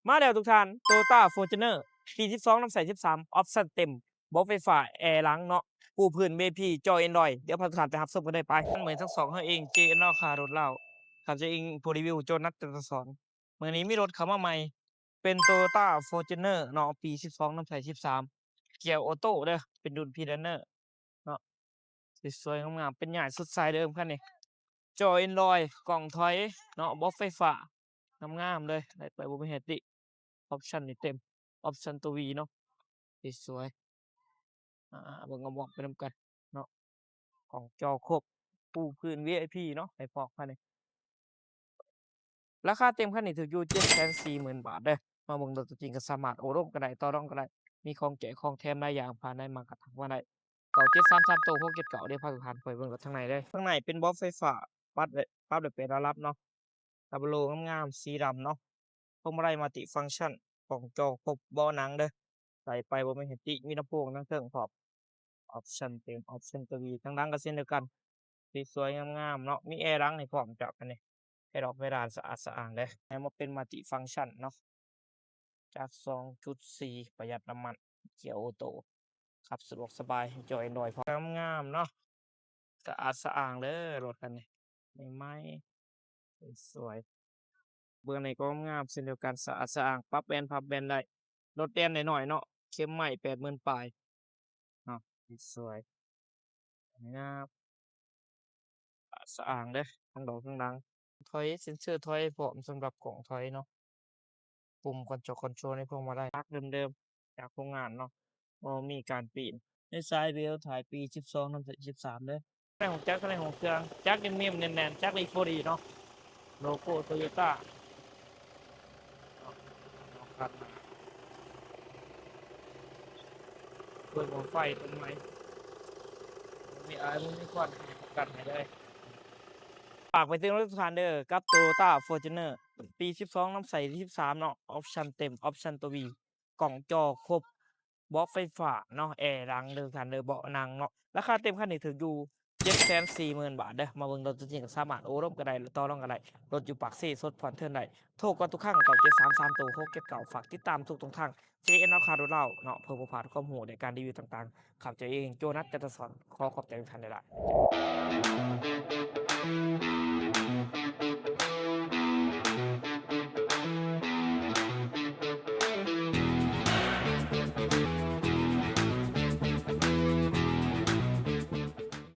มาแล้วทุกท่าน Toyota Fortuner ปี12น้ำใส13ออปชั่นเต็มเบาะไฟฟ้าแอร์หลังเนาะปูพื้น VIP จอ Android เดี๋ยวพาทุกท่านไปรับชมกันได้ไปมันเหมือนทั้งสองเฮาเอง JNL คารถเล่าครับจะเองผู้รีวิวโจนัสจันทสอนมื้อนี้มีรถเข้ามาใหม่เป็น Toyota Fortuner เนาะปี12น้ำใส13เกียร์ออโต้เด้อเป็นรุ่น Pioneer เนาะสวยๆงามๆเป็นใหญ่สุดสายเดิมคันนี้จอ Android กล่องถอยเนาะเบาะไฟฟ้างามๆเลยได้ไปบ่มีเหตุติ ออปชันนี่เต็มออปชันตัว V เนาะสวยๆเบิ่งเอาเบาะไปนำกันเนาะของจอครบปูพื้น VIP เนาะให้พร้อมคันนี้ราคาเต็มคันนี้ถูกอยู่740,000 บาทเด้อมาเบิ่งรถตัวจริงก็สามารถโอ้ร่วมกันได้ต่อรองกันได้มีของแจกของแถมหลายอย่างผ่านได้มากก็ทักมาได้9733โต้679เดี๋ยวพาทุกท่านไปเบิ่งรถข้างในเลยข้างในเป็นเบาะไฟฟ้าปรับได้เป็นระดับเนาะดับเบิลโองามๆสีดำเนาะพวงมาลัย Multi-function ของจอครบเบาะหนังเด้อ ใส่ไปบ่แม่นเห็นติมีลำโพงทั้งเทิงพร้อมออปชันเต็มออปชันตัว V ทั้งหลังก็เช่นเดียวกันสวยๆงามๆเนาะมีแอร์หลังให้พร้อมเจาะกันนี่ให้ดอกเพดานสะอาดสะอ้านเลยให้มาเป็น Multi-function เนาะจาก2.4ประหยัดน้ำมันเกียร์ออโตขับสะดวกสบาย Enjoy Android พร้อมงามๆเนาะสะอาดสะอ้านเด้อรถคันนี้ใหม่ๆสวยๆเบื้องในก็งามเช่นเดียวกันสะอาดสะอ้านปรับแบนพับแบนได้รถแต้มน้อยๆเนาะเข้มใหม่80,000ปลาย เนาะสวยงามสะอ้างเด้อทั้งดอกทั้งหลังถอยเซ็นเซอร์ถอยพร้อมสำหรับกล่องถอยเนาะปุ่มคอนโทรลในพวงมาลัยปลั๊กเดิมๆจากโรงงานเนาะบ่มีการปีนในสายเบลต์ถ่ายปี12นำ13เด้อข้างในของจักรข้างในของเครื่องจักรเนียมๆแน่นๆจักร E4D เนาะโลโก้ Toyota เนาะครับเปิดหัวไฟตรงไหนมีอายบ่มีควันให้ประกันให้เลย ฝากไปถึงรถทุกท่านเด้อกับ Toyota Fortuner ปี12น้ำใส13เนาะออปชันเต็มออปชันตัว V กล่องจอครบเบาะไฟฟ้าเนาะแอร์หลังเด้อทุกท่านเด้อเบาะหนังเนาะราคาเต็มคันนี้ถึงอยู่740,000 บาทเด้อมาเบิ่งรถตัวจริงก็สามารถโอ้ร่วมกันได้หรือต่อรองกันได้รถอยู่ปากเซสดผ่อนเทิร์นได้โทรก่อนทุกครั้ง9733โต679ฝากติดตามทุกช่องทาง JN ราคารถเราเนาะเพื่อบ่พลาดข้อมูลในการรีวิวต่างๆครับเจาเองโจนัสจันทสอนขอขอบใจทุกท่านหลายๆ